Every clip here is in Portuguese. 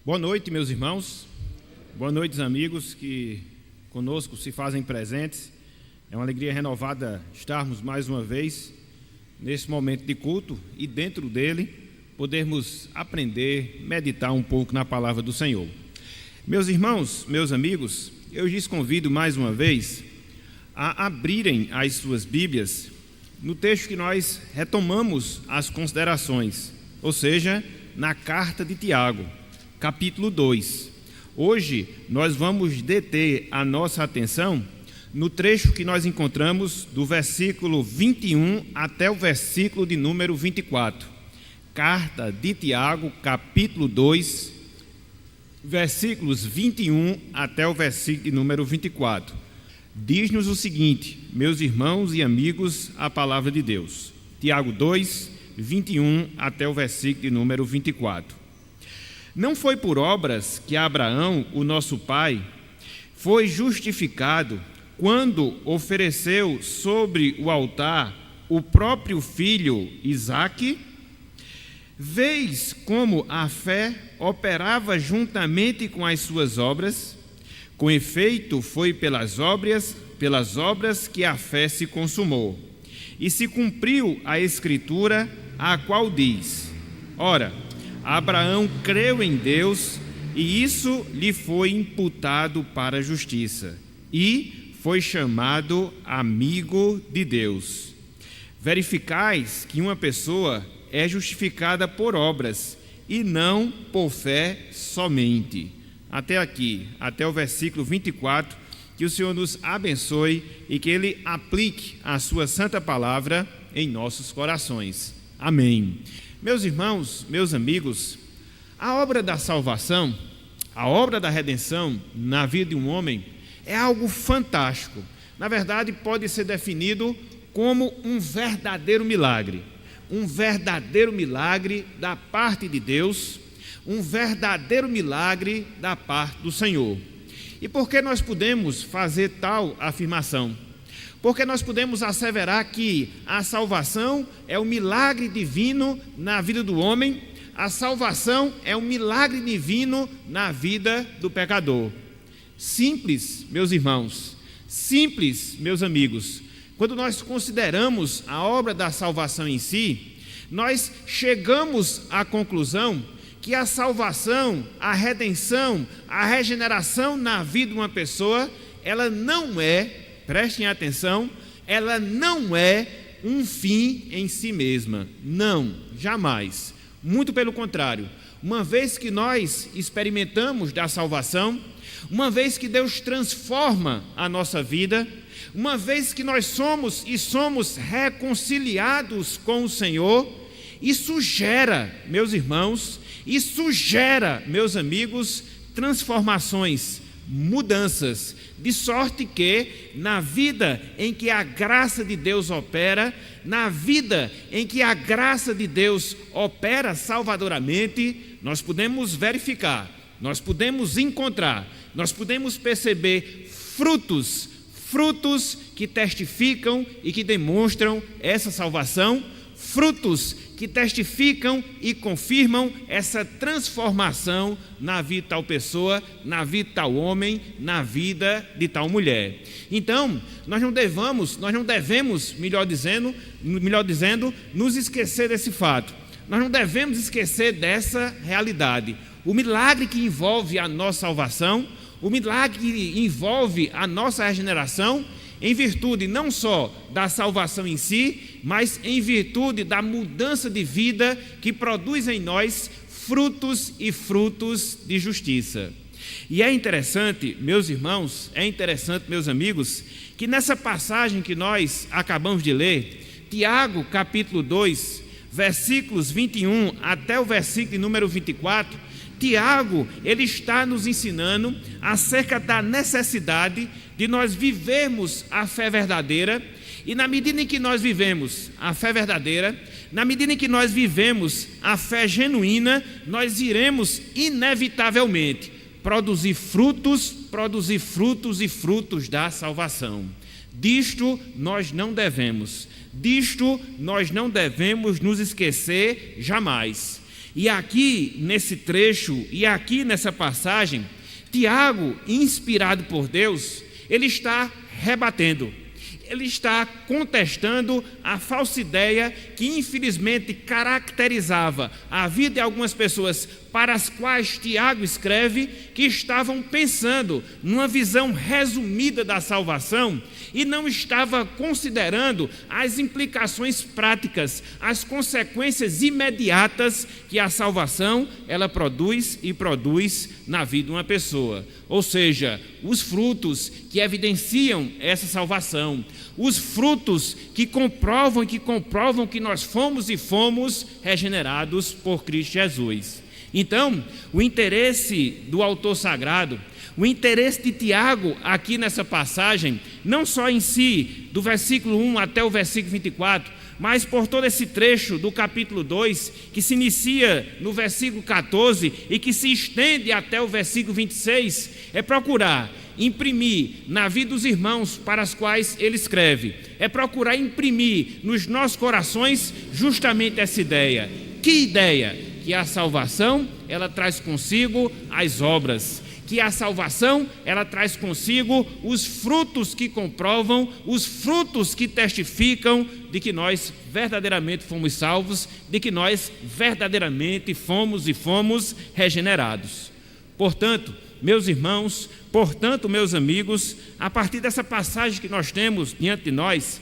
Boa noite, meus irmãos. Boa noite, amigos que conosco se fazem presentes. É uma alegria renovada estarmos mais uma vez nesse momento de culto e dentro dele podermos aprender, meditar um pouco na palavra do Senhor. Meus irmãos, meus amigos, eu lhes convido mais uma vez a abrirem as suas Bíblias no texto que nós retomamos as considerações, ou seja, na carta de Tiago, capítulo 2. Hoje nós vamos deter a nossa atenção no trecho que nós encontramos do versículo 21 até o versículo de número 24. Carta de Tiago, capítulo 2, versículos 21 até o versículo de número 24. Diz-nos o seguinte, meus irmãos e amigos, a palavra de Deus. Tiago 2, 21 até o versículo de número 24. Não foi por obras que Abraão, o nosso pai, foi justificado quando ofereceu sobre o altar o próprio filho Isaque? Vês como a fé operava juntamente com as suas obras? Com efeito, foi pelas obras que a fé se consumou. E se cumpriu a Escritura, a qual diz: Ora, Abraão creu em Deus, e isso lhe foi imputado para a justiça, e foi chamado amigo de Deus. Verificais que uma pessoa é justificada por obras, e não por fé somente. Até aqui, até o versículo 24, que o Senhor nos abençoe e que Ele aplique a sua santa palavra em nossos corações. Amém. Meus irmãos, meus amigos, a obra da salvação, a obra da redenção na vida de um homem é algo fantástico. Na verdade, pode ser definido como um verdadeiro milagre. Um verdadeiro milagre da parte de Deus, um verdadeiro milagre da parte do Senhor. E por que nós podemos fazer tal afirmação? Porque nós podemos asseverar que a salvação é um milagre divino na vida do homem, a salvação é um milagre divino na vida do pecador. Simples, meus irmãos, simples, meus amigos. Quando nós consideramos a obra da salvação em si, nós chegamos à conclusão que a salvação, a redenção, a regeneração na vida de uma pessoa, ela não é, prestem atenção, ela não é um fim em si mesma. Não, jamais. Muito pelo contrário. Uma vez que nós experimentamos da salvação, uma vez que Deus transforma a nossa vida, uma vez que nós somos reconciliados com o Senhor, isso gera, meus irmãos, isso gera, meus amigos, transformações, mudanças, de sorte que na vida em que a graça de Deus opera, na vida em que a graça de Deus opera salvadoramente, nós podemos verificar, nós podemos encontrar, nós podemos perceber frutos que testificam e que demonstram essa salvação, frutos que testificam e confirmam essa transformação na vida de tal pessoa, na vida de tal homem, na vida de tal mulher. Então, nós não devemos, melhor dizendo, nos esquecer desse fato. Nós não devemos esquecer dessa realidade. O milagre que envolve a nossa salvação, o milagre que envolve a nossa regeneração, em virtude não só da salvação em si, mas em virtude da mudança de vida que produz em nós frutos e frutos de justiça. E é interessante, meus irmãos, meus amigos, que nessa passagem que nós acabamos de ler, Tiago, capítulo 2, versículos 21 até o versículo número 24, Tiago, ele está nos ensinando acerca da necessidade de nós vivermos a fé verdadeira, e na medida em que nós vivemos a fé verdadeira, na medida em que nós vivemos a fé genuína, nós iremos inevitavelmente produzir frutos e frutos da salvação. Disto nós não devemos nos esquecer jamais. E aqui nesse trecho, e aqui nessa passagem, Tiago, inspirado por Deus, ele está rebatendo, ele está contestando a falsa ideia que infelizmente caracterizava a vida de algumas pessoas para as quais Tiago escreve, que estavam pensando numa visão resumida da salvação e não estava considerando as implicações práticas, as consequências imediatas que a salvação ela produz e produz na vida de uma pessoa. Ou seja, os frutos que evidenciam essa salvação, os frutos que comprovam que nós fomos e fomos regenerados por Cristo Jesus. Então, o interesse do autor sagrado, o interesse de Tiago aqui nessa passagem, não só em si, do versículo 1 até o versículo 24, mas por todo esse trecho do capítulo 2, que se inicia no versículo 14 e que se estende até o versículo 26, é procurar imprimir na vida dos irmãos para os quais ele escreve, é procurar imprimir nos nossos corações justamente essa ideia. Que ideia? Que a salvação, ela traz consigo as obras, que a salvação, ela traz consigo os frutos que comprovam, os frutos que testificam de que nós verdadeiramente fomos salvos, de que nós verdadeiramente fomos e fomos regenerados. Portanto, meus irmãos, portanto, meus amigos, a partir dessa passagem que nós temos diante de nós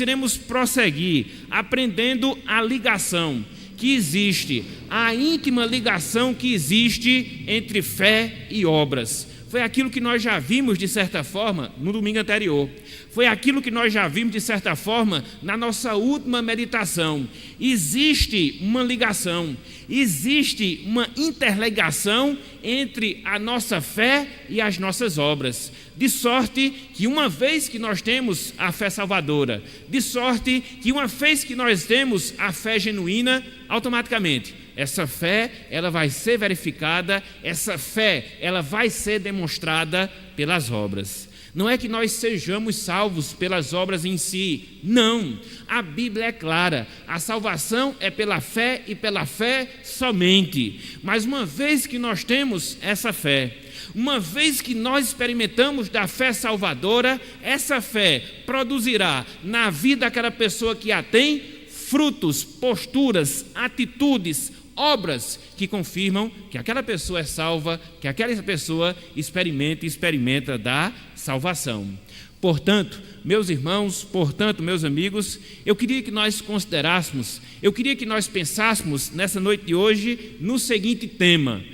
iremos prosseguir aprendendo a ligação que existe, a íntima ligação que existe entre fé e obras. Foi aquilo que nós já vimos de certa forma no domingo anterior. Foi aquilo que nós já vimos de certa forma na nossa última meditação. Existe uma ligação, existe uma interligação entre a nossa fé e as nossas obras. De sorte que uma vez que nós temos a fé salvadora, de sorte que uma vez que nós temos a fé genuína, automaticamente essa fé ela vai ser verificada, essa fé ela vai ser demonstrada pelas obras. Não é que nós sejamos salvos pelas obras em si, não. A Bíblia é clara, a salvação é pela fé e pela fé somente. Mas uma vez que nós temos essa fé, uma vez que nós experimentamos da fé salvadora, essa fé produzirá na vida daquela pessoa que a tem frutos, posturas, atitudes, obras que confirmam que aquela pessoa é salva, que aquela pessoa experimenta da salvação. Portanto, meus irmãos, portanto, meus amigos, eu queria que nós considerássemos, eu queria que nós pensássemos nessa noite de hoje no seguinte tema,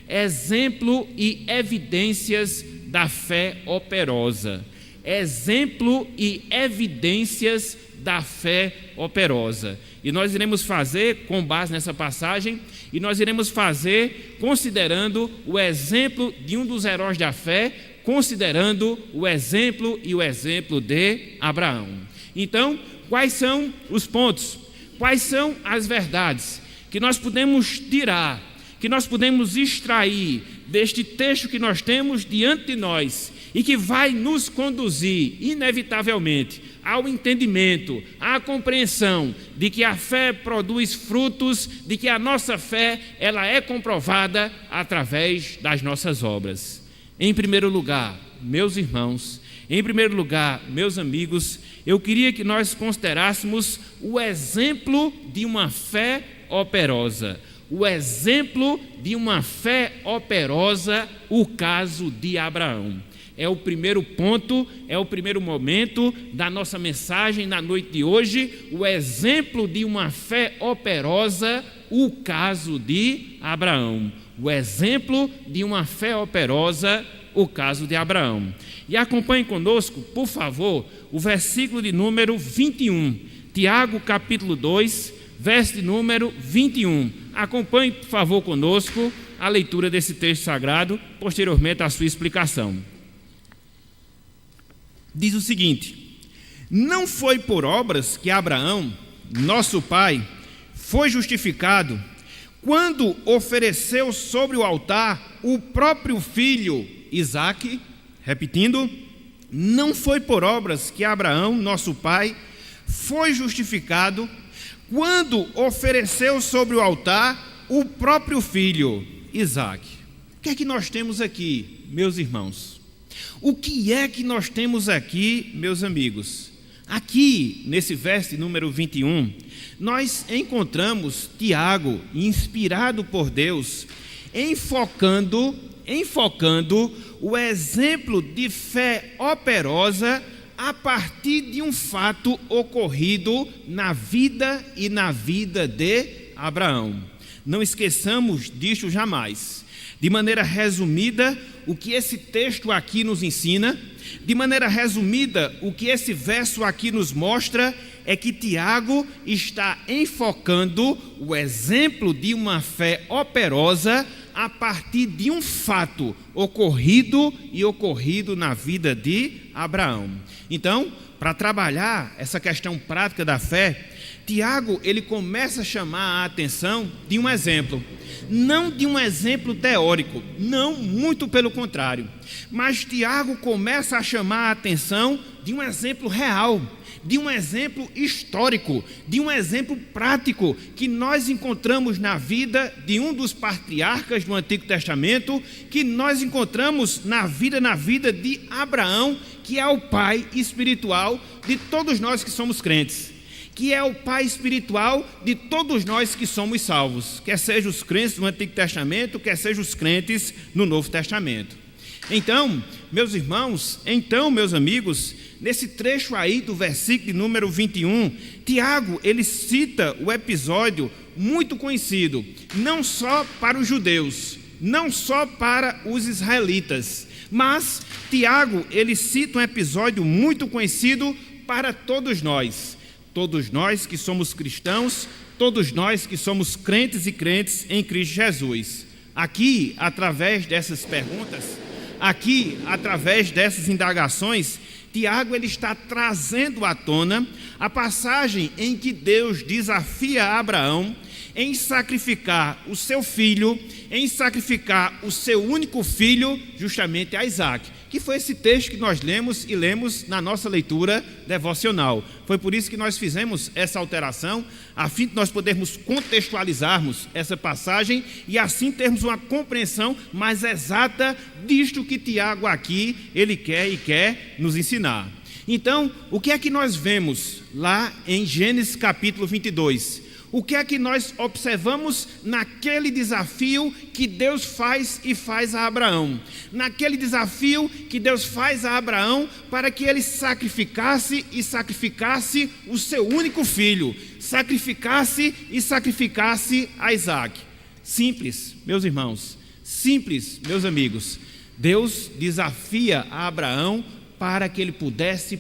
exemplo e evidências da fé operosa. Exemplo e evidências da fé operosa. E nós iremos fazer com base nessa passagem, e nós iremos fazer considerando o exemplo de um dos heróis da fé, considerando o exemplo de Abraão. Então, quais são os pontos? Quais são as verdades que nós podemos tirar, que nós podemos extrair deste texto que nós temos diante de nós e que vai nos conduzir, inevitavelmente, ao entendimento, à compreensão de que a fé produz frutos, de que a nossa fé ela é comprovada através das nossas obras. Em primeiro lugar, meus irmãos, em primeiro lugar, meus amigos, eu queria que nós considerássemos o exemplo de uma fé operosa. O exemplo de uma fé operosa, o caso de Abraão. É o primeiro ponto, é o primeiro momento da nossa mensagem na noite de hoje, o exemplo de uma fé operosa, o caso de Abraão. O exemplo de uma fé operosa, o caso de Abraão. E acompanhe conosco, por favor, o versículo de número 21, Tiago capítulo 2, verso de número 21. Acompanhe, por favor, conosco a leitura desse texto sagrado, posteriormente a sua explicação. Diz o seguinte: não foi por obras que Abraão, nosso pai, foi justificado quando ofereceu sobre o altar o próprio filho Isaque. Repetindo, não foi por obras que Abraão, nosso pai, foi justificado quando ofereceu sobre o altar o próprio filho, Isaque. O que é que nós temos aqui, meus irmãos? O que é que nós temos aqui, meus amigos? Aqui, nesse verso número 21, nós encontramos Tiago, inspirado por Deus, enfocando o exemplo de fé operosa a partir de um fato ocorrido na vida de Abraão. Não esqueçamos disto jamais. De maneira resumida, o que esse texto aqui nos ensina, de maneira resumida, o que esse verso aqui nos mostra é que Tiago está enfocando o exemplo de uma fé operosa a partir de um fato ocorrido na vida de Abraão. Então, para trabalhar essa questão prática da fé, Tiago, ele começa a chamar a atenção de um exemplo. Não de um exemplo teórico, não, muito pelo contrário. Mas Tiago começa a chamar a atenção de um exemplo real, de um exemplo histórico, de um exemplo prático que nós encontramos na vida de um dos patriarcas do Antigo Testamento, que nós encontramos na vida de Abraão, que é o pai espiritual de todos nós que somos crentes, que é o pai espiritual de todos nós que somos salvos, quer sejam os crentes do Antigo Testamento, quer sejam os crentes no Novo Testamento. Então, meus irmãos, meus amigos, nesse trecho aí do versículo número 21, Tiago, ele cita o episódio muito conhecido, não só para os judeus, não só para os israelitas, mas Tiago, ele cita um episódio muito conhecido para todos nós que somos cristãos, todos nós que somos crentes e crentes em Cristo Jesus. Aqui, através dessas perguntas, através dessas indagações, Tiago ele está trazendo à tona a passagem em que Deus desafia Abraão em sacrificar o seu filho, em sacrificar o seu único filho, justamente a Isaque, que foi esse texto que nós lemos na nossa leitura devocional. Foi por isso que nós fizemos essa alteração, a fim de nós podermos contextualizarmos essa passagem e assim termos uma compreensão mais exata disto que Tiago aqui, ele quer nos ensinar. Então, o que é que nós vemos lá em Gênesis capítulo 22? O que é que nós observamos naquele desafio que Deus faz a Abraão? Naquele desafio que Deus faz a Abraão para que ele sacrificasse o seu único filho, sacrificasse a Isaque. Simples, meus irmãos, simples, meus amigos. Deus desafia a Abraão para que ele pudesse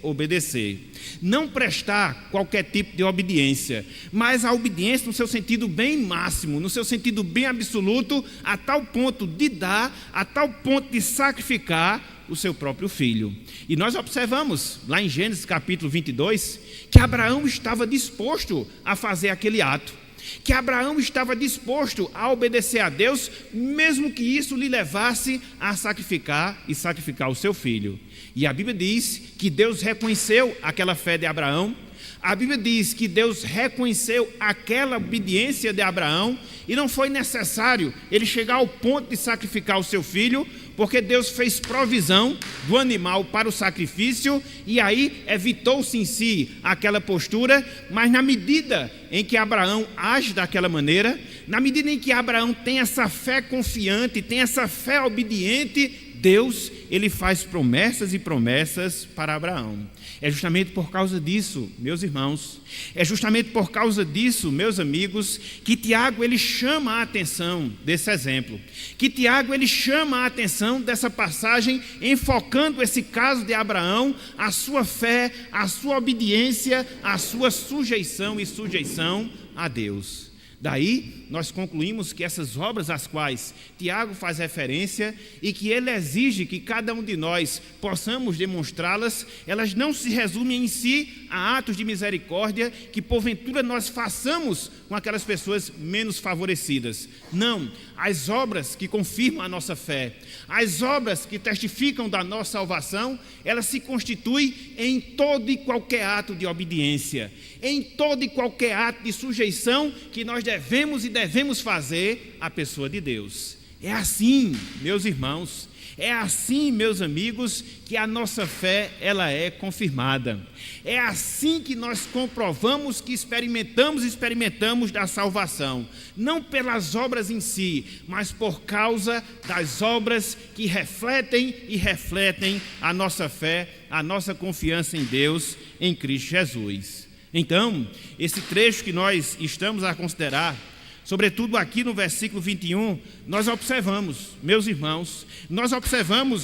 obedecer. Não prestar qualquer tipo de obediência, mas a obediência no seu sentido bem máximo, no seu sentido bem absoluto, a tal ponto de dar, a tal ponto de sacrificar o seu próprio filho. E nós observamos lá em Gênesis capítulo 22, que Abraão estava disposto a fazer aquele ato, que Abraão estava disposto a obedecer a Deus, mesmo que isso lhe levasse a sacrificar o seu filho. E a Bíblia diz que Deus reconheceu aquela fé de Abraão, a Bíblia diz que Deus reconheceu aquela obediência de Abraão, e não foi necessário ele chegar ao ponto de sacrificar o seu filho, porque Deus fez provisão do animal para o sacrifício, e aí evitou-se em si aquela postura. Mas na medida em que Abraão age daquela maneira, na medida em que Abraão tem essa fé confiante, tem essa fé obediente, Deus, ele faz promessas e promessas para Abraão. É justamente por causa disso, meus irmãos, é justamente por causa disso, meus amigos, que Tiago, ele chama a atenção desse exemplo, que Tiago, ele chama a atenção dessa passagem, enfocando esse caso de Abraão, a sua fé, a sua obediência, a sua sujeição a Deus. Daí nós concluímos que essas obras às quais Tiago faz referência e que ele exige que cada um de nós possamos demonstrá-las, elas não se resumem em si a atos de misericórdia que porventura nós façamos com aquelas pessoas menos favorecidas. Não, as obras que confirmam a nossa fé, as obras que testificam da nossa salvação, elas se constituem em todo e qualquer ato de obediência, em todo e qualquer ato de sujeição que nós devemos fazer à pessoa de Deus. É assim, meus irmãos, é assim, meus amigos, que a nossa fé ela é confirmada. É assim que nós comprovamos que experimentamos da salvação, não pelas obras em si, mas por causa das obras que refletem a nossa fé, a nossa confiança em Deus, em Cristo Jesus. Então, esse trecho que nós estamos a considerar, sobretudo aqui no versículo 21, nós observamos, meus irmãos,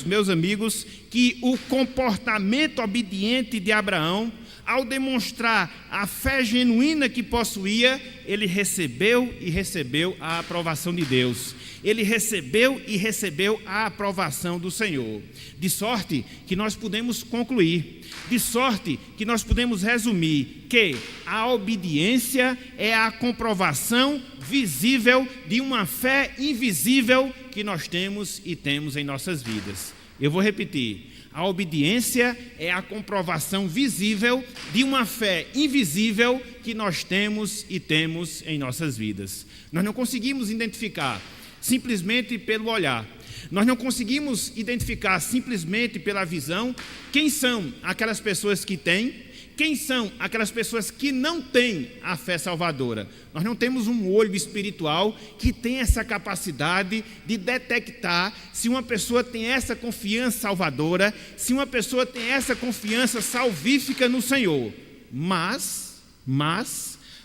meus amigos, que o comportamento obediente de Abraão, ao demonstrar a fé genuína que possuía, ele recebeu a aprovação de Deus. Ele recebeu a aprovação do Senhor. De sorte que nós podemos concluir, de sorte que nós podemos resumir que a obediência é a comprovação visível de uma fé invisível que nós temos e temos em nossas vidas. Eu vou repetir. A obediência é a comprovação visível de uma fé invisível que nós temos e temos em nossas vidas. Nós não conseguimos identificar simplesmente pelo olhar. Nós não conseguimos identificar simplesmente pela visão quem são aquelas pessoas que têm, quem são aquelas pessoas que não têm a fé salvadora. Nós não temos um olho espiritual que tem essa capacidade de detectar se uma pessoa tem essa confiança salvadora, se uma pessoa tem essa confiança salvífica no Senhor. Mas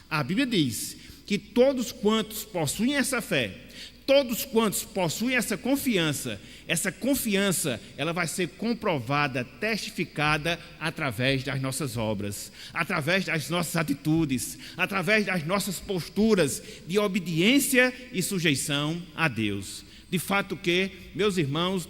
a Bíblia diz que todos quantos possuem essa fé, todos quantos possuem essa confiança, ela vai ser comprovada, testificada através das nossas obras, através das nossas atitudes, através das nossas posturas de obediência e sujeição a Deus. De fato que, meus irmãos,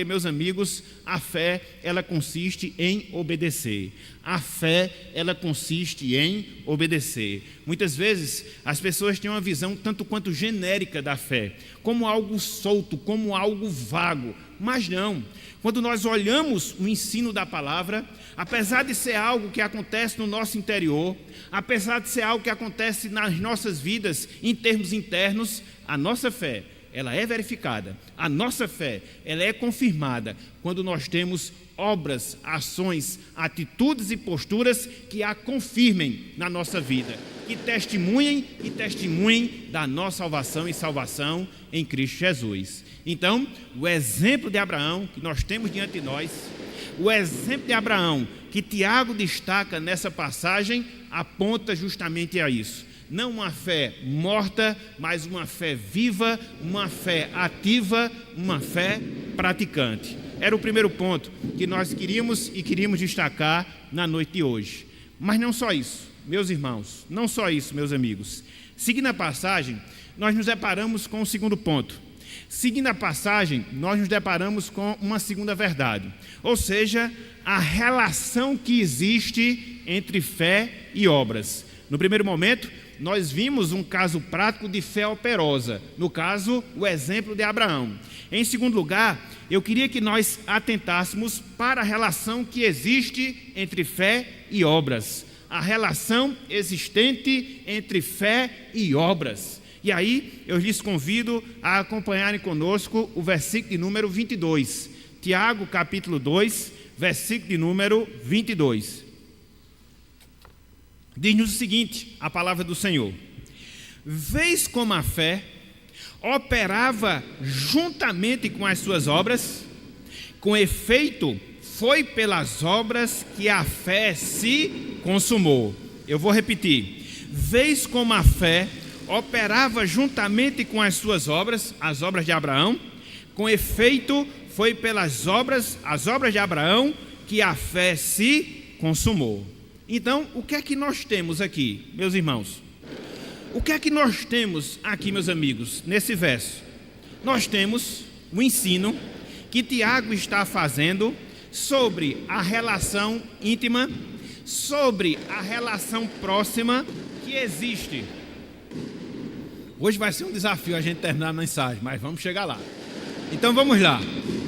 meus amigos, a fé, ela consiste em obedecer. A fé, ela consiste em obedecer. Muitas vezes, as pessoas têm uma visão tanto quanto genérica da fé, como algo solto, como algo vago. Mas não. Quando nós olhamos o ensino da palavra, apesar de ser algo que acontece no nosso interior, apesar de ser algo que acontece nas nossas vidas, em termos internos, a nossa fé, ela é verificada, a nossa fé, ela é confirmada quando nós temos obras, ações, atitudes e posturas que a confirmem na nossa vida, que testemunhem da nossa salvação e salvação em Cristo Jesus. Então, o exemplo de Abraão que nós temos diante de nós, o exemplo de Abraão que Tiago destaca nessa passagem, aponta justamente a isso. Não uma fé morta, mas uma fé viva, uma fé ativa, uma fé praticante. Era o primeiro ponto que nós queríamos destacar na noite de hoje. Mas não só isso, meus irmãos, não só isso, meus amigos. Seguindo a passagem, nós nos deparamos com o segundo ponto. Seguindo a passagem, nós nos deparamos com uma segunda verdade, ou seja, a relação que existe entre fé e obras. No primeiro momento, nós vimos um caso prático de fé operosa, no caso, o exemplo de Abraão. Em segundo lugar, eu queria que nós atentássemos para a relação que existe entre fé e obras, a relação existente entre fé e obras. E aí, eu lhes convido a acompanharem conosco o versículo de número 22, Tiago, capítulo 2, versículo de número 22. Diz-nos o seguinte, a palavra do Senhor: vês como a fé operava juntamente com as suas obras? Com efeito, foi pelas obras que a fé se consumou. Eu vou repetir. Vês como a fé operava juntamente com as suas obras, as obras de Abraão? Com efeito, foi pelas obras, as obras de Abraão, que a fé se consumou. Então, o que é que nós temos aqui, meus irmãos? o que é que nós temos aqui, meus amigos, nesse verso? Nós temos o ensino que Tiago está fazendo sobre a relação íntima, sobre a relação próxima que existe. Hoje vai ser um desafio a gente terminar a mensagem, mas vamos chegar lá. Então vamos lá.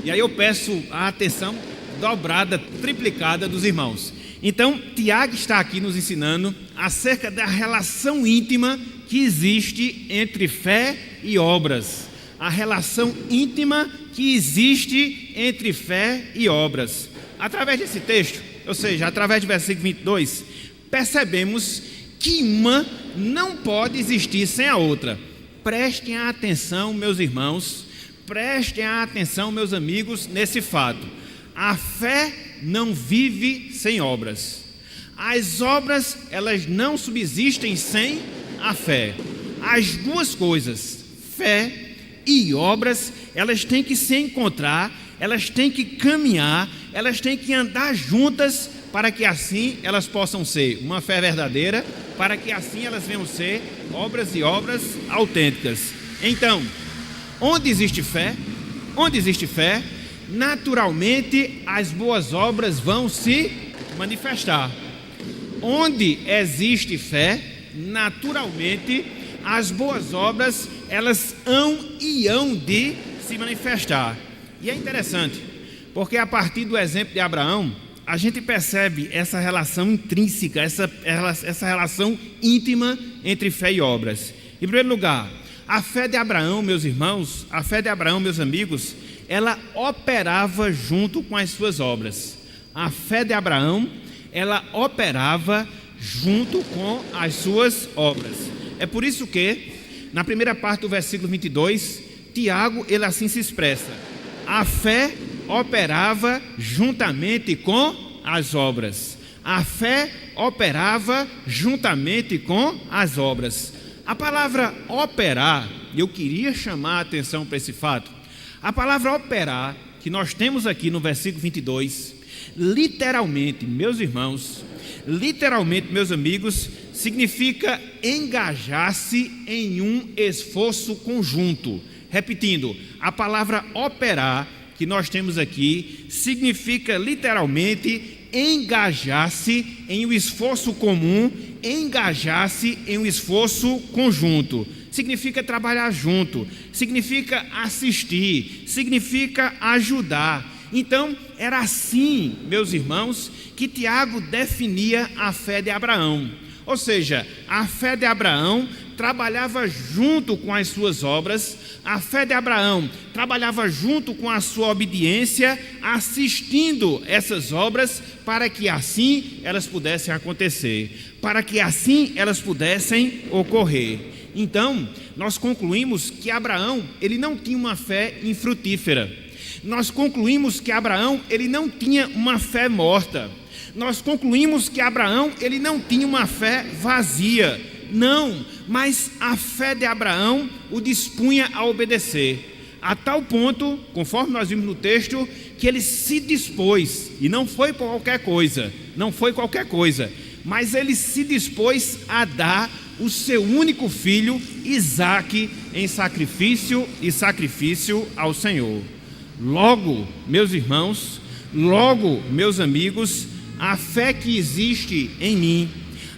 E aí eu peço a atenção dobrada, triplicada dos irmãos. Então, Tiago está aqui nos ensinando acerca da relação íntima que existe entre fé e obras. A relação íntima que existe entre fé e obras. Através desse texto, ou seja, através do versículo 22, percebemos que uma não pode existir sem a outra. Prestem atenção, meus irmãos, prestem atenção, meus amigos, nesse fato. A fé não vive sem obras. As obras, elas não subsistem sem a fé. As duas coisas, fé e obras, elas têm que se encontrar, elas têm que caminhar, elas têm que andar juntas para que assim elas possam ser uma fé verdadeira, para que assim elas venham ser obras e obras autênticas. Então, onde existe fé, naturalmente as boas obras vão se manifestar. Onde existe fé, naturalmente as boas obras elas hão de se manifestar. E é interessante, porque a partir do exemplo de Abraão, a gente percebe essa relação intrínseca, essa relação íntima entre fé e obras. Em primeiro lugar, a fé de Abraão, meus irmãos, a fé de Abraão, meus amigos, ela operava junto com as suas obras. A fé de Abraão, ela operava junto com as suas obras. É por isso que, na primeira parte do versículo 22, Tiago, ele assim se expressa: a fé operava juntamente com as obras. A fé operava juntamente com as obras. A palavra operar, eu queria chamar a atenção para esse fato. A palavra operar, que nós temos aqui no versículo 22, literalmente, meus irmãos, literalmente, meus amigos, significa engajar-se em um esforço conjunto. Repetindo, a palavra operar, que nós temos aqui, significa literalmente engajar-se em um esforço comum, engajar-se em um esforço conjunto. Significa trabalhar junto, significa assistir, significa ajudar. Então, era assim, meus irmãos, que Tiago definia a fé de Abraão. Ou seja, a fé de Abraão trabalhava junto com as suas obras, a fé de Abraão trabalhava junto com a sua obediência, assistindo essas obras para que assim elas pudessem acontecer, para que assim elas pudessem ocorrer. Então, nós concluímos que Abraão, ele não tinha uma fé infrutífera. Nós concluímos que Abraão, ele não tinha uma fé morta. Nós concluímos que Abraão, ele não tinha uma fé vazia. Não, mas a fé de Abraão o dispunha a obedecer. A tal ponto, conforme nós vimos no texto, que ele se dispôs, e não foi por qualquer coisa, mas ele se dispôs a dar o seu único filho, Isaque, em sacrifício ao Senhor. Logo, meus irmãos, logo, meus amigos, a fé que existe em mim,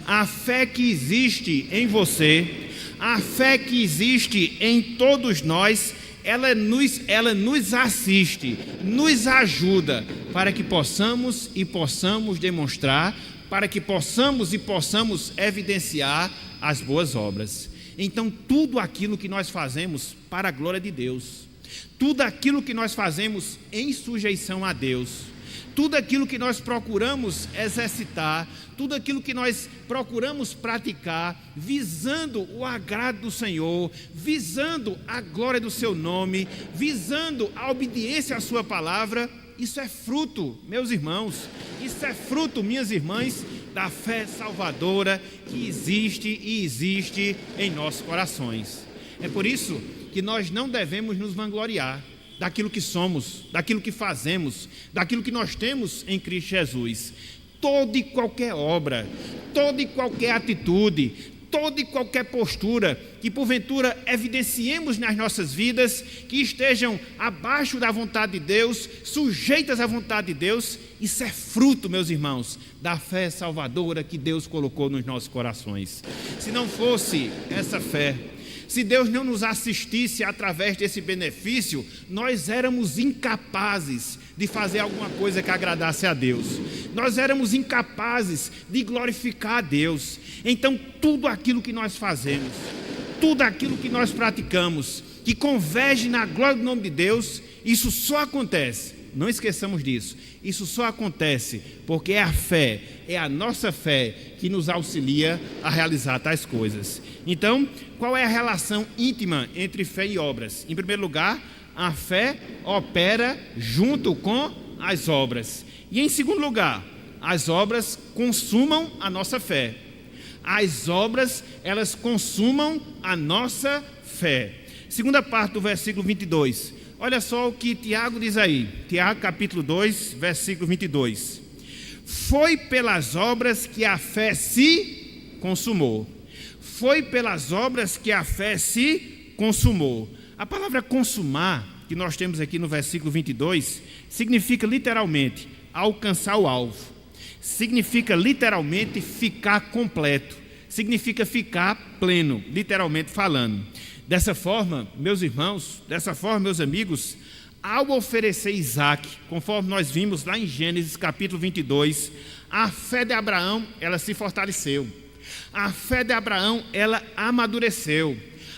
a fé que existe em você, a fé que existe em todos nós, ela nos assiste, nos ajuda para que possamos demonstrar, para que possamos evidenciar as boas obras. Então, tudo aquilo que nós fazemos para a glória de Deus, tudo aquilo que nós fazemos em sujeição a Deus, tudo aquilo que nós procuramos exercitar, tudo aquilo que nós procuramos praticar, visando o agrado do Senhor, visando a glória do seu nome, visando a obediência à sua palavra, isso é fruto, meus irmãos, isso é fruto, minhas irmãs, da fé salvadora que existe em nossos corações. É por isso que nós não devemos nos vangloriar daquilo que somos, daquilo que fazemos, daquilo que nós temos em Cristo Jesus. Toda e qualquer obra, toda e qualquer atitude, toda e qualquer postura que porventura evidenciemos nas nossas vidas, que estejam abaixo da vontade de Deus, sujeitas à vontade de Deus, isso é fruto, meus irmãos, da fé salvadora que Deus colocou nos nossos corações. Se não fosse essa fé, se Deus não nos assistisse através desse benefício, nós éramos incapazes de fazer alguma coisa que agradasse a Deus. Nós éramos incapazes de glorificar a Deus. Então, tudo aquilo que nós fazemos, tudo aquilo que nós praticamos, que converge na glória do nome de Deus, isso só acontece, não esqueçamos disso, isso só acontece porque é a fé, é a nossa fé que nos auxilia a realizar tais coisas. Então, qual é a relação íntima entre fé e obras? Em primeiro lugar, a fé opera junto com as obras. E em segundo lugar, as obras consumam a nossa fé. As obras, elas consumam a nossa fé. Segunda parte do versículo 22. Olha só o que Tiago diz aí. Tiago capítulo 2, versículo 22. Foi pelas obras que a fé se consumou. Foi pelas obras que a fé se consumou. A palavra consumar, que nós temos aqui no versículo 22, significa literalmente alcançar o alvo. Significa literalmente ficar completo. Significa ficar pleno, literalmente falando. Dessa forma, meus irmãos, dessa forma, meus amigos, ao oferecer Isaac, conforme nós vimos lá em Gênesis capítulo 22, a fé de Abraão, ela se fortaleceu. A fé de Abraão, ela amadureceu.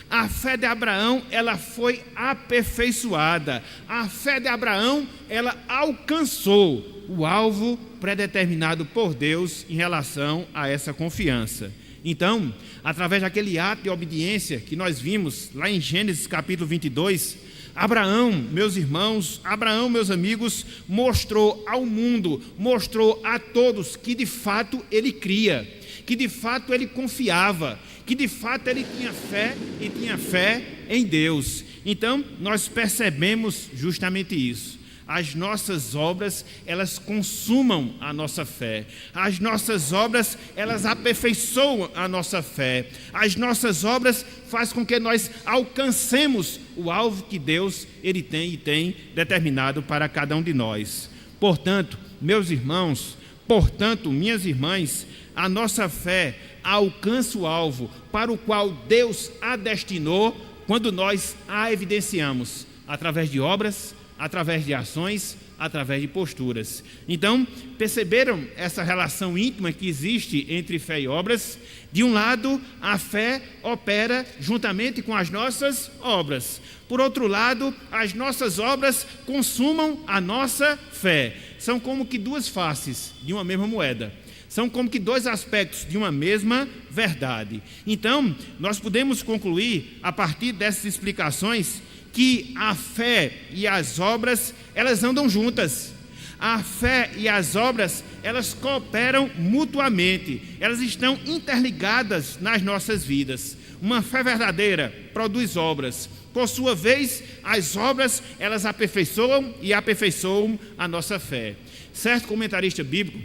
A fé de Abraão, ela foi aperfeiçoada. A fé de Abraão, ela alcançou o alvo predeterminado por Deus em relação a essa confiança. Então, através daquele ato de obediência que nós vimos lá em Gênesis capítulo 22, Abraão, meus irmãos, Abraão, meus amigos, mostrou ao mundo, mostrou a todos que de fato ele cria, que de fato ele confiava, que de fato ele tinha fé e tinha fé em Deus. Então, nós percebemos justamente isso. As nossas obras, elas consumam a nossa fé. As nossas obras, elas aperfeiçoam a nossa fé. As nossas obras fazem com que nós alcancemos o alvo que Deus ele tem e tem determinado para cada um de nós. Portanto, meus irmãos, portanto, minhas irmãs, a nossa fé alcança o alvo para o qual Deus a destinou quando nós a evidenciamos através de obras, através de ações, através de posturas. Então, perceberam essa relação íntima que existe entre fé e obras? De um lado, a fé opera juntamente com as nossas obras. Por outro lado, as nossas obras consumam a nossa fé. São como que duas faces de uma mesma moeda. São como que dois aspectos de uma mesma verdade. Então, nós podemos concluir, a partir dessas explicações, que a fé e as obras, elas andam juntas. A fé e as obras, elas cooperam mutuamente. Elas estão interligadas nas nossas vidas. Uma fé verdadeira produz obras. Por sua vez, as obras, elas aperfeiçoam e aperfeiçoam a nossa fé. Certo comentarista bíblico,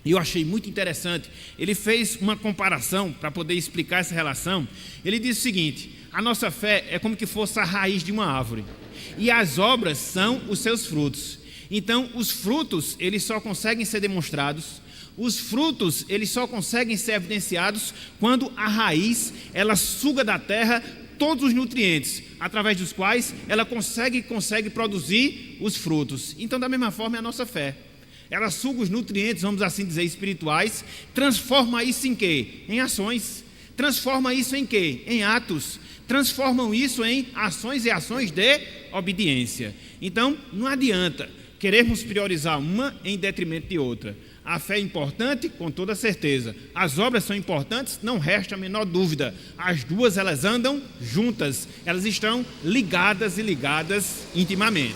e eu achei muito interessante, ele fez uma comparação para poder explicar essa relação. Ele diz o seguinte: a nossa fé é como que fosse a raiz de uma árvore, e as obras são os seus frutos. Então, os frutos, eles só conseguem ser demonstrados, os frutos, eles só conseguem ser evidenciados quando a raiz, ela suga da terra todos os nutrientes, através dos quais ela consegue produzir os frutos. Então, da mesma forma, é a nossa fé. Ela suga os nutrientes, vamos assim dizer, espirituais, transforma isso em quê? Em ações. Transforma isso em quê? Em atos. Transformam isso em ações e ações de obediência. Então, não adianta querermos priorizar uma em detrimento de outra. A fé é importante, com toda certeza. As obras são importantes, não resta a menor dúvida. As duas, elas andam juntas. Elas estão ligadas e ligadas intimamente.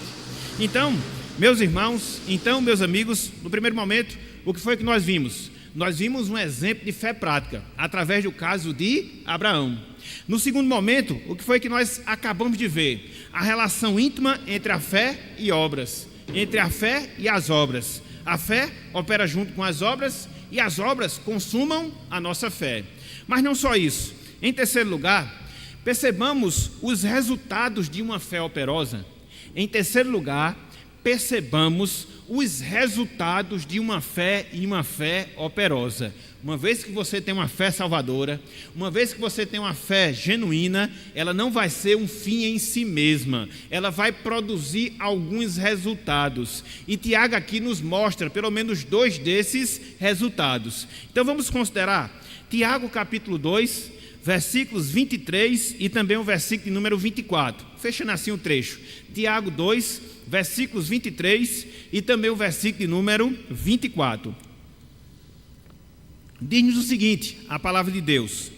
Então, meus irmãos, então, meus amigos, no primeiro momento, o que foi que nós vimos? Nós vimos um exemplo de fé prática, através do caso de Abraão. No segundo momento, o que foi que nós acabamos de ver? A relação íntima entre a fé e obras, entre a fé e as obras. A fé opera junto com as obras e as obras consumam a nossa fé. Mas não só isso. Em terceiro lugar, percebamos os resultados de uma fé operosa. Em terceiro lugar, percebamos os resultados de uma fé e uma fé operosa. Uma vez que você tem uma fé salvadora, uma vez que você tem uma fé genuína, ela não vai ser um fim em si mesma, ela vai produzir alguns resultados. E Tiago aqui nos mostra pelo menos 2 desses resultados. Então vamos considerar Tiago capítulo 2, versículos 23 e também o versículo de número 24. Fechando assim o trecho. Tiago 2, versículos 23 e também o versículo de número 24. Diz-nos o seguinte, a palavra de Deus: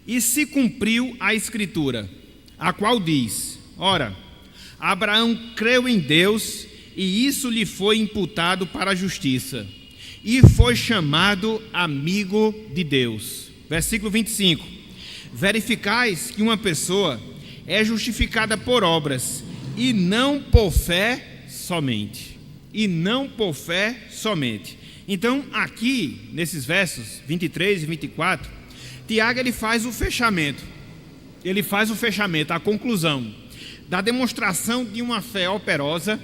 e se cumpriu a escritura, a qual diz: ora, Abraão creu em Deus, e isso lhe foi imputado para a justiça, e foi chamado amigo de Deus. Versículo 25: verificais que uma pessoa é justificada por obras, e não por fé somente. E não por fé somente. Então, aqui, nesses versos 23 e 24, Tiago ele faz o fechamento. Ele faz o fechamento, a conclusão da demonstração de uma fé operosa,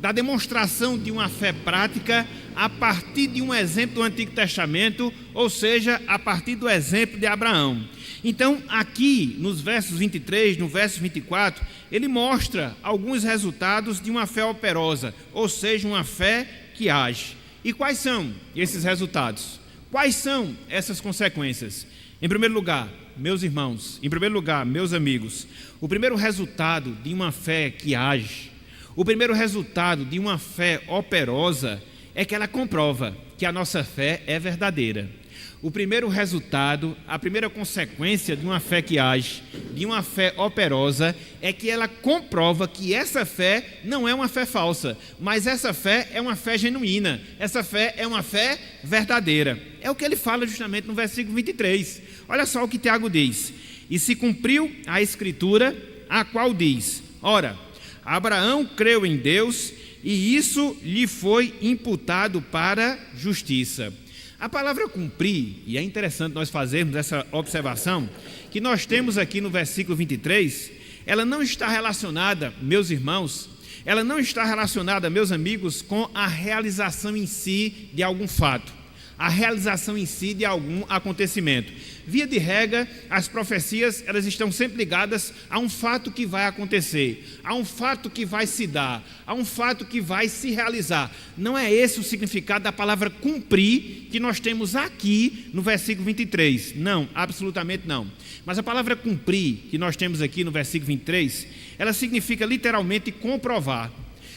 da demonstração de uma fé prática, a partir de um exemplo do Antigo Testamento, ou seja, a partir do exemplo de Abraão. Então, aqui, nos versos 23, no verso 24, ele mostra alguns resultados de uma fé operosa, ou seja, uma fé que age. E quais são esses resultados? Quais são essas consequências? Em primeiro lugar, meus irmãos, em primeiro lugar, meus amigos, o primeiro resultado de uma fé que age, o primeiro resultado de uma fé operosa é que ela comprova que a nossa fé é verdadeira. O primeiro resultado, a primeira consequência de uma fé que age, de uma fé operosa, é que ela comprova que essa fé não é uma fé falsa, mas essa fé é uma fé genuína, essa fé é uma fé verdadeira. É o que ele fala justamente no versículo 23. Olha só o que Tiago diz: e se cumpriu a escritura, a qual diz: ora, Abraão creu em Deus, e isso lhe foi imputado para justiça. A palavra cumprir, e é interessante nós fazermos essa observação, que nós temos aqui no versículo 23, ela não está relacionada, meus irmãos, ela não está relacionada, meus amigos, com a realização em si de algum fato, a realização em si de algum acontecimento. Via de regra, as profecias, elas estão sempre ligadas a um fato que vai acontecer, a um fato que vai se dar, a um fato que vai se realizar. Não é esse o significado da palavra cumprir que nós temos aqui no versículo 23. Não, absolutamente não. Mas a palavra cumprir que nós temos aqui no versículo 23, ela significa literalmente comprovar.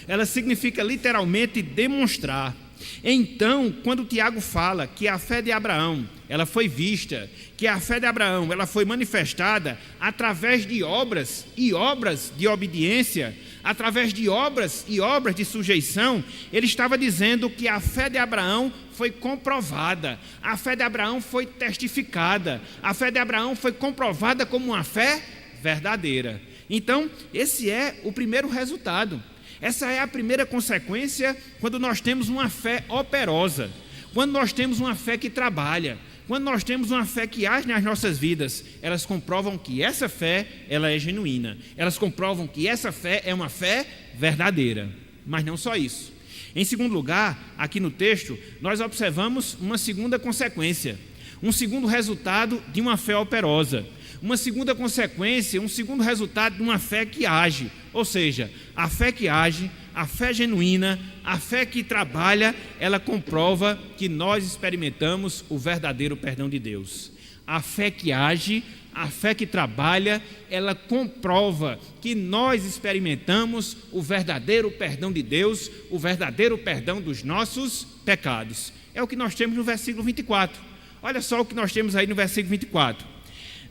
Ela significa literalmente demonstrar. Então, quando Tiago fala que a fé de Abraão, ela foi vista, que a fé de Abraão, ela foi manifestada através de obras e obras de obediência, através de obras e obras de sujeição, ele estava dizendo que a fé de Abraão foi comprovada, a fé de Abraão foi testificada, a fé de Abraão foi comprovada como uma fé verdadeira. Então, esse é o primeiro resultado. Essa é a primeira consequência quando nós temos uma fé operosa, quando nós temos uma fé que trabalha, quando nós temos uma fé que age nas nossas vidas. Elas comprovam que essa fé, ela é genuína, elas comprovam que essa fé é uma fé verdadeira. Mas não só isso. Em segundo lugar, aqui no texto, nós observamos uma segunda consequência, um segundo resultado de uma fé operosa, uma segunda consequência, um segundo resultado de uma fé que age. Ou seja, a fé que age, a fé genuína, a fé que trabalha, ela comprova que nós experimentamos o verdadeiro perdão de Deus. A fé que age, a fé que trabalha, ela comprova que nós experimentamos o verdadeiro perdão de Deus, o verdadeiro perdão dos nossos pecados. É o que nós temos no versículo 24. Olha só o que nós temos aí no versículo 24.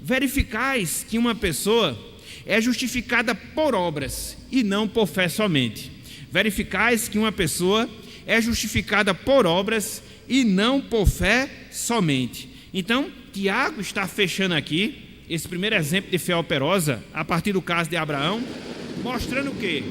Verificais que uma pessoa é justificada por obras e não por fé somente. Verificais que uma pessoa é justificada por obras e não por fé somente. Então, Tiago está fechando aqui esse primeiro exemplo de fé operosa a partir do caso de Abraão, mostrando que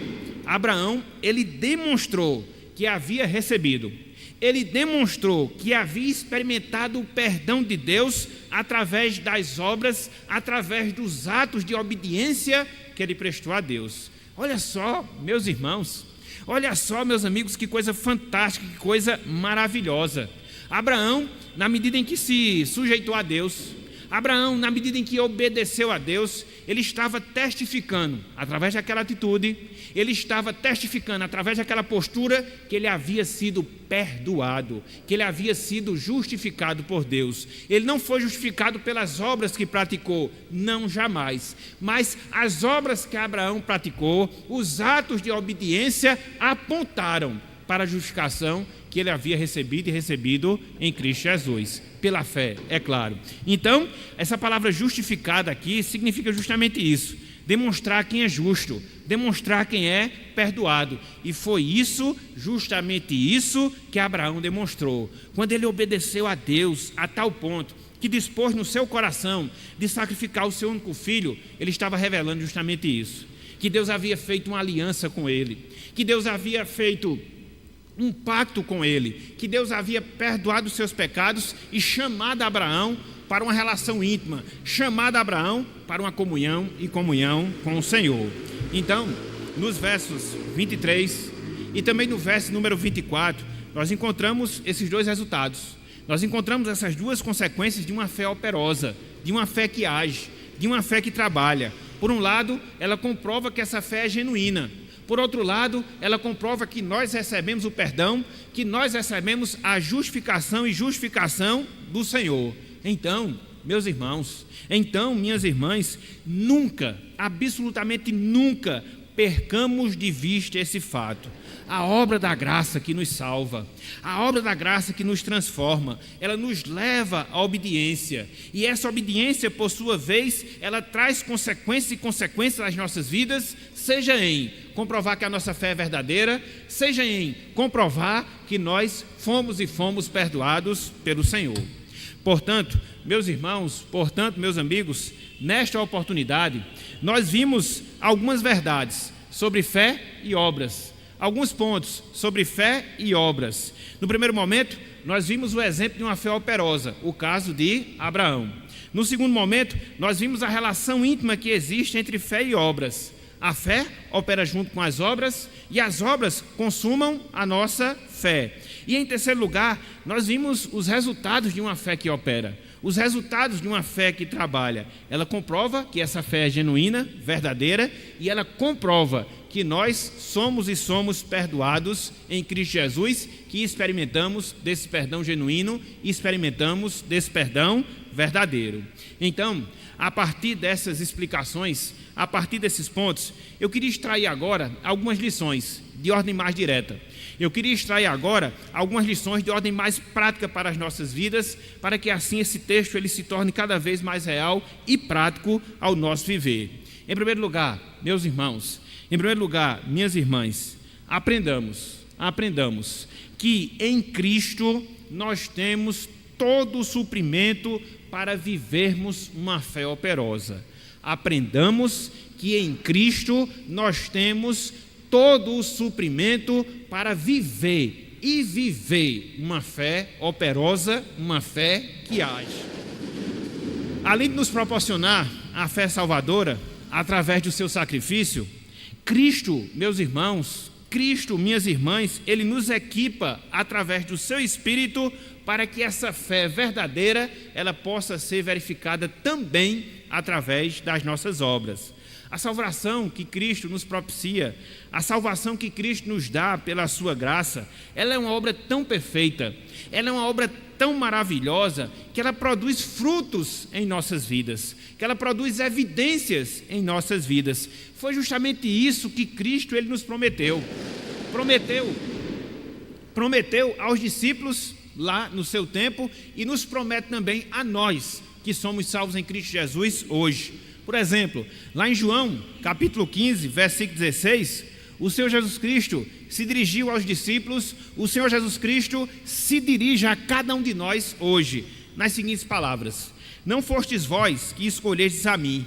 Abraão, ele demonstrou que havia recebido, ele demonstrou que havia experimentado o perdão de Deus através das obras, através dos atos de obediência que ele prestou a Deus. Olha só, meus irmãos, olha só, meus amigos, que coisa fantástica, que coisa maravilhosa. Abraão, na medida em que se sujeitou a Deus, Abraão, na medida em que obedeceu a Deus, ele estava testificando, através daquela atitude, ele estava testificando, através daquela postura, que ele havia sido perdoado, que ele havia sido justificado por Deus. Ele não foi justificado pelas obras que praticou, não, jamais. Mas as obras que Abraão praticou, os atos de obediência, apontaram para a justificação que ele havia recebido e recebido em Cristo Jesus, pela fé, é claro. Então, essa palavra justificada aqui significa justamente isso, demonstrar quem é justo, demonstrar quem é perdoado. E foi isso, justamente isso, que Abraão demonstrou, quando ele obedeceu a Deus a tal ponto que dispôs no seu coração de sacrificar o seu único filho. Ele estava revelando justamente isso, que Deus havia feito uma aliança com ele, que Deus havia feito um pacto com ele, que Deus havia perdoado os seus pecados e chamado Abraão para uma relação íntima, chamado Abraão para uma comunhão e comunhão com o Senhor. Então, nos versos 23 e também no verso número 24, nós encontramos esses dois resultados. Nós encontramos essas duas consequências de uma fé operosa, de uma fé que age, de uma fé que trabalha. Por um lado, ela comprova que essa fé é genuína. Por outro lado, ela comprova que nós recebemos o perdão, que nós recebemos a justificação e justificação do Senhor. Então, meus irmãos, então, minhas irmãs, nunca, absolutamente nunca, percamos de vista esse fato. A obra da graça que nos salva, a obra da graça que nos transforma, ela nos leva à obediência. E essa obediência, por sua vez, ela traz consequências às nossas vidas, seja em comprovar que a nossa fé é verdadeira, seja em comprovar que nós fomos e fomos perdoados pelo Senhor. Portanto, meus irmãos, meus amigos, nesta oportunidade, nós vimos algumas verdades sobre fé e obras. Alguns pontos sobre fé e obras. No primeiro momento, nós vimos o exemplo de uma fé operosa, o caso de Abraão. No segundo momento, nós vimos a relação íntima que existe entre fé e obras. A fé opera junto com as obras e as obras consumam a nossa fé. E em terceiro lugar, nós vimos os resultados de uma fé que opera, os resultados de uma fé que trabalha. Ela comprova que essa fé é genuína, verdadeira, e ela comprova que nós somos e somos perdoados em Cristo Jesus, que experimentamos desse perdão genuíno e experimentamos desse perdão verdadeiro. Então, a partir dessas explicações, a partir desses pontos, eu queria extrair agora algumas lições de ordem mais direta. Eu queria extrair agora algumas lições de ordem mais prática para as nossas vidas, para que assim esse texto ele se torne cada vez mais real e prático ao nosso viver. Em primeiro lugar, meus irmãos, em primeiro lugar, minhas irmãs, aprendamos que em Cristo nós temos todo o suprimento para vivermos uma fé operosa. Aprendamos que em Cristo nós temos todo o suprimento para viver uma fé operosa, uma fé que age. Além de nos proporcionar a fé salvadora através do seu sacrifício, Cristo, meus irmãos, Cristo, minhas irmãs, Ele nos equipa através do seu Espírito para que essa fé verdadeira ela possa ser verificada também através das nossas obras. A salvação que Cristo nos propicia, a salvação que Cristo nos dá pela sua graça, ela é uma obra tão perfeita, ela é uma obra tão maravilhosa, que ela produz frutos em nossas vidas, que ela produz evidências em nossas vidas. Foi justamente isso que Cristo ele nos prometeu aos discípulos lá no seu tempo e nos promete também a nós, que somos salvos em Cristo Jesus hoje. Por exemplo, lá em João, capítulo 15, versículo 16, o Senhor Jesus Cristo se dirigiu aos discípulos, o Senhor Jesus Cristo se dirige a cada um de nós hoje, nas seguintes palavras: não fostes vós que escolhestes a mim,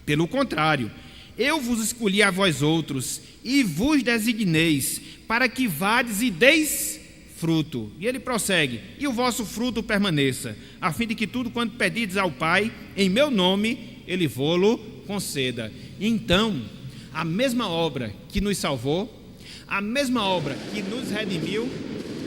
pelo contrário, eu vos escolhi a vós outros, e vos designeis, para que vades e deis fruto. E ele prossegue: e o vosso fruto permaneça, a fim de que tudo quanto pedides ao Pai, em meu nome, ele vô-lo conceda. Então, a mesma obra que nos salvou, a mesma obra que nos redimiu,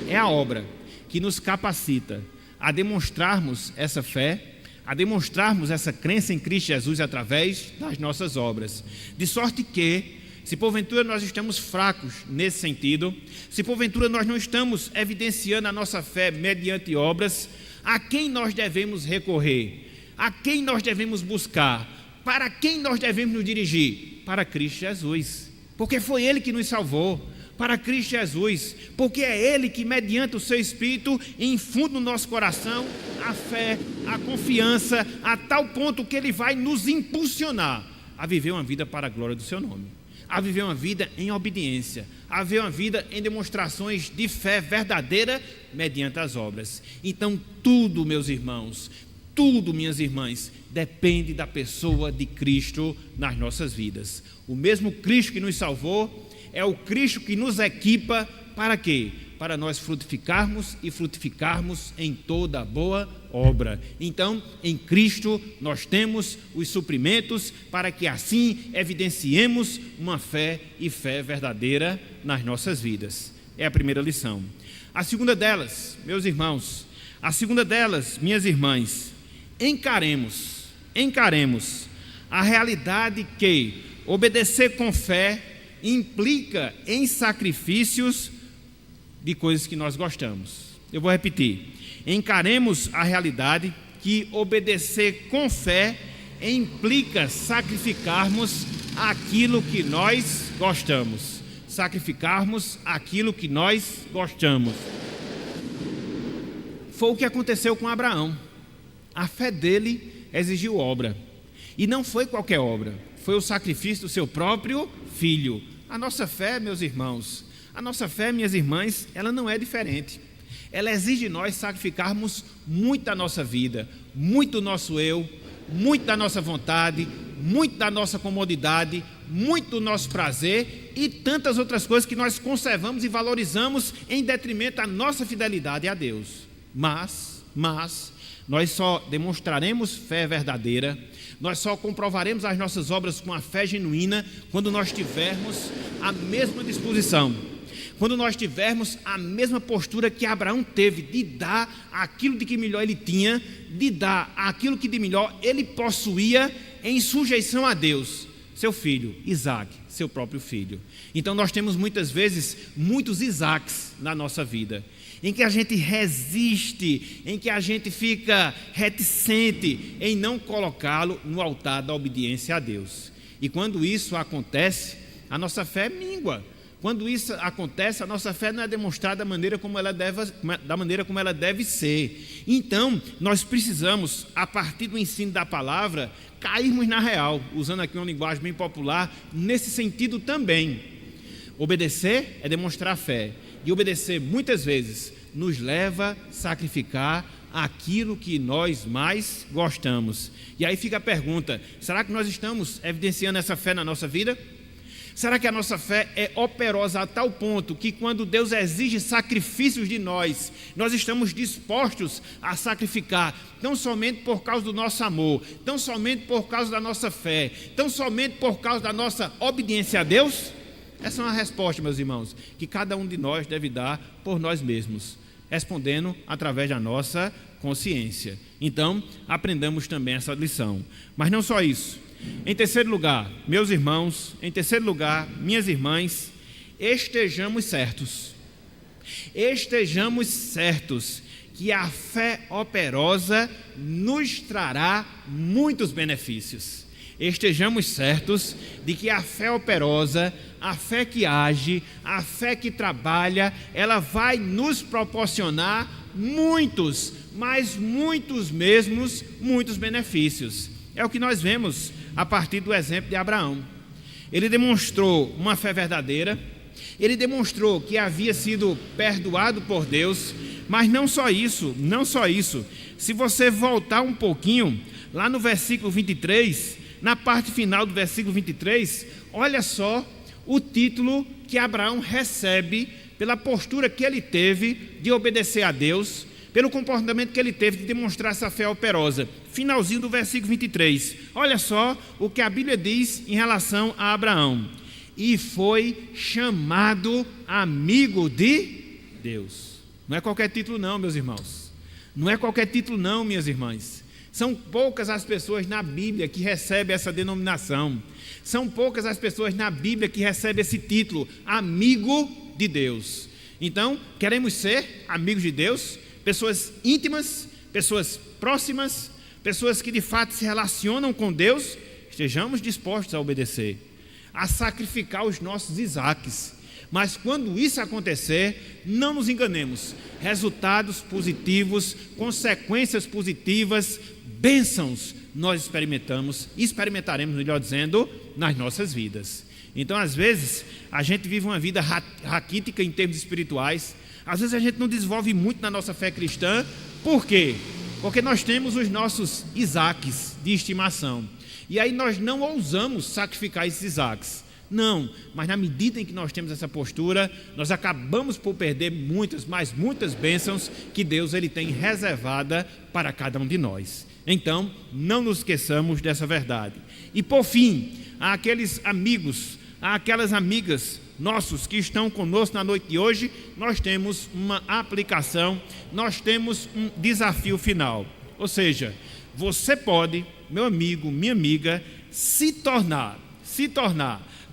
é a obra que nos capacita a demonstrarmos essa fé, a demonstrarmos essa crença em Cristo Jesus através das nossas obras. De sorte que, se porventura nós estamos fracos nesse sentido, se porventura nós não estamos evidenciando a nossa fé mediante obras, a quem nós devemos recorrer? A quem nós devemos buscar? Para quem nós devemos nos dirigir? Para Cristo Jesus, porque foi Ele que nos salvou. Para Cristo Jesus, porque é Ele que, mediante o seu Espírito, infunde no nosso coração a fé, a confiança, a tal ponto que Ele vai nos impulsionar a viver uma vida para a glória do seu nome, a viver uma vida em obediência, a viver uma vida em demonstrações de fé verdadeira mediante as obras. Então tudo, meus irmãos, tudo, minhas irmãs, depende da pessoa de Cristo nas nossas vidas. O mesmo Cristo que nos salvou é o Cristo que nos equipa para quê? Para nós frutificarmos e frutificarmos em toda boa obra. Então, em Cristo nós temos os suprimentos para que assim evidenciemos uma fé e fé verdadeira nas nossas vidas. É a primeira lição. A segunda delas, meus irmãos, a segunda delas, minhas irmãs, encaremos a realidade que obedecer com fé implica em sacrifícios de coisas que nós gostamos. Eu vou repetir: encaremos a realidade que obedecer com fé implica sacrificarmos aquilo que nós gostamos. Sacrificarmos aquilo que nós gostamos. Foi o que aconteceu com Abraão. A fé dele exigiu obra. E não foi qualquer obra, foi o sacrifício do seu próprio filho. A nossa fé, meus irmãos, a nossa fé, minhas irmãs, ela não é diferente. Ela exige de nós sacrificarmos muito da nossa vida, muito do nosso eu, muito da nossa vontade, muito da nossa comodidade, muito do nosso prazer e tantas outras coisas que nós conservamos e valorizamos em detrimento da nossa fidelidade a Deus. Mas nós só demonstraremos fé verdadeira, nós só comprovaremos as nossas obras com a fé genuína quando nós tivermos a mesma disposição, quando nós tivermos a mesma postura que Abraão teve de dar aquilo de que melhor ele tinha, de dar aquilo que de melhor ele possuía em sujeição a Deus, seu filho, Isaac, seu próprio filho. Então nós temos muitas vezes muitos Isaques na nossa vida, em que a gente resiste, em que a gente fica reticente em não colocá-lo no altar da obediência a Deus. E quando isso acontece, a nossa fé mingua. Quando isso acontece, a nossa fé não é demonstrada da maneira como ela deve ser. Então, nós precisamos, a partir do ensino da palavra, cairmos na real, usando aqui uma linguagem bem popular, nesse sentido também. Obedecer é demonstrar fé. E obedecer, muitas vezes, nos leva a sacrificar aquilo que nós mais gostamos. E aí fica a pergunta: será que nós estamos evidenciando essa fé na nossa vida? Será que a nossa fé é operosa a tal ponto que quando Deus exige sacrifícios de nós, nós estamos dispostos a sacrificar, não somente por causa do nosso amor, não somente por causa da nossa fé, não somente por causa da nossa obediência a Deus? Essa é uma resposta, meus irmãos, que cada um de nós deve dar por nós mesmos, respondendo através da nossa consciência. Então, aprendamos também essa lição. Mas não só isso. Em terceiro lugar, meus irmãos, minhas irmãs, estejamos certos que a fé operosa nos trará muitos benefícios. Estejamos certos de que a fé operosa, a fé que age, a fé que trabalha, ela vai nos proporcionar muitos, mas muitos mesmos, muitos benefícios. É o que nós vemos a partir do exemplo de Abraão. Ele demonstrou uma fé verdadeira, ele demonstrou que havia sido perdoado por Deus, mas não só isso. Se você voltar um pouquinho, lá no versículo 23, na parte final do versículo 23, olha só o título que Abraão recebe pela postura que ele teve de obedecer a Deus, pelo comportamento que ele teve de demonstrar essa fé operosa. Finalzinho do versículo 23. Olha só o que a Bíblia diz em relação a Abraão. E foi chamado amigo de Deus. Não é qualquer título não, meus irmãos. Não é qualquer título não, minhas irmãs. São poucas as pessoas na Bíblia que recebem essa denominação. São poucas as pessoas na Bíblia que recebem esse título, amigo de Deus. Então, queremos ser amigos de Deus, pessoas íntimas, pessoas próximas, pessoas que de fato se relacionam com Deus, estejamos dispostos a obedecer, a sacrificar os nossos Isaques. Mas quando isso acontecer, não nos enganemos, resultados positivos, consequências positivas, bênçãos nós experimentaremos, melhor dizendo, nas nossas vidas. Então, às vezes, a gente vive uma vida raquítica em termos espirituais. Às vezes a gente não desenvolve muito na nossa fé cristã. Por quê? Porque nós temos os nossos Isaques de estimação. E aí nós não ousamos sacrificar esses Isaques. Não, mas na medida em que nós temos essa postura, nós acabamos por perder muitas bênçãos que Deus ele tem reservada para cada um de nós. Então, não nos esqueçamos dessa verdade. E por fim, há aqueles amigos, há aquelas amigas nossos que estão conosco na noite de hoje, nós temos uma aplicação, nós temos um desafio final. Ou seja, você pode, meu amigo, minha amiga, se tornar,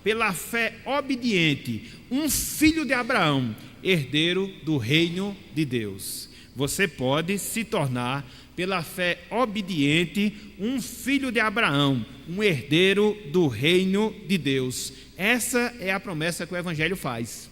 pela fé obediente, um filho de Abraão, herdeiro do reino de Deus. Você pode se tornar, pela fé obediente, um filho de Abraão, um herdeiro do reino de Deus. Essa é a promessa que o Evangelho faz.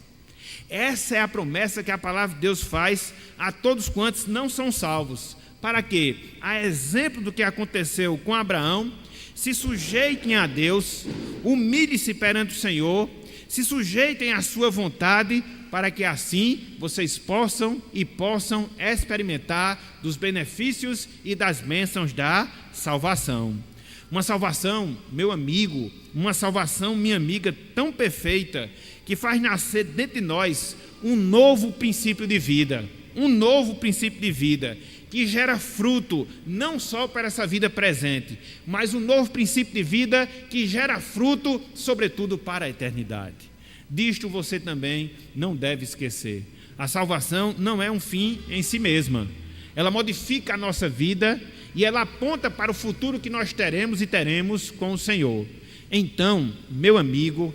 Essa é a promessa que a palavra de Deus faz a todos quantos não são salvos. Para que, a exemplo do que aconteceu com Abraão, se sujeitem a Deus, humilhem-se perante o Senhor, se sujeitem à sua vontade, para que assim vocês possam experimentar dos benefícios e das bênçãos da salvação. Uma salvação, meu amigo, uma salvação, minha amiga, tão perfeita, que faz nascer dentro de nós um novo princípio de vida, que gera fruto, não só para essa vida presente, mas um novo princípio de vida que gera fruto, sobretudo, para a eternidade. Disto você também não deve esquecer. A salvação não é um fim em si mesma. Ela modifica a nossa vida e ela aponta para o futuro que nós teremos e teremos com o Senhor. Então, meu amigo,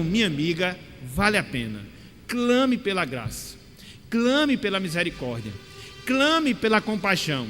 minha amiga, vale a pena. Clame pela graça, clame pela misericórdia, clame pela compaixão,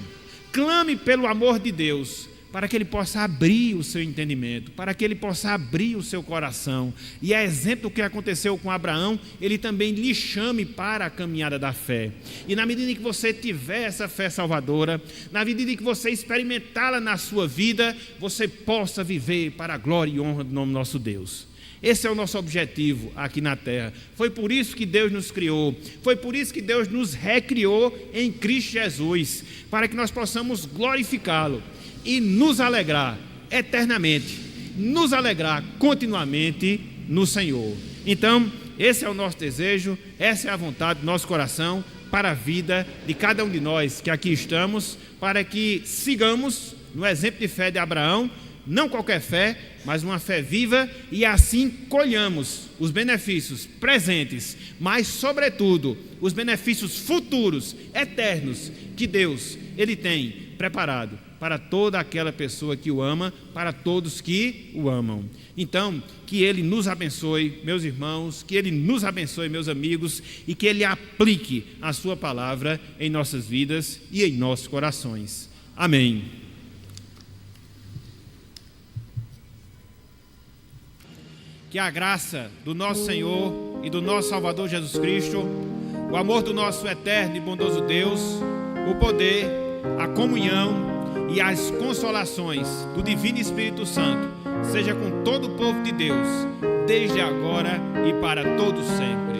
clame pelo amor de Deus, para que Ele possa abrir o seu entendimento, para que Ele possa abrir o seu coração. E a exemplo do que aconteceu com Abraão, Ele também lhe chame para a caminhada da fé. E na medida em que você tiver essa fé salvadora, na medida em que você experimentá-la na sua vida, você possa viver para a glória e honra do nome do nosso Deus. Esse é o nosso objetivo aqui na terra. Foi por isso que Deus nos criou, foi por isso que Deus nos recriou em Cristo Jesus, para que nós possamos glorificá-lo e nos alegrar eternamente, nos alegrar continuamente no Senhor. Então, esse é o nosso desejo, essa é a vontade do nosso coração para a vida de cada um de nós que aqui estamos, para que sigamos no exemplo de fé de Abraão, não qualquer fé, mas uma fé viva, e assim colhamos os benefícios presentes, mas sobretudo os benefícios futuros, eternos, que Deus Ele tem preparado para toda aquela pessoa que o ama, para todos que o amam. Então, que Ele nos abençoe, meus irmãos, que Ele nos abençoe, meus amigos, e que Ele aplique a sua palavra em nossas vidas e em nossos corações. Amém. Que a graça do nosso Senhor e do nosso Salvador Jesus Cristo, o amor do nosso eterno e bondoso Deus, o poder, a comunhão e as consolações do Divino Espírito Santo seja com todo o povo de Deus, desde agora e para todos sempre.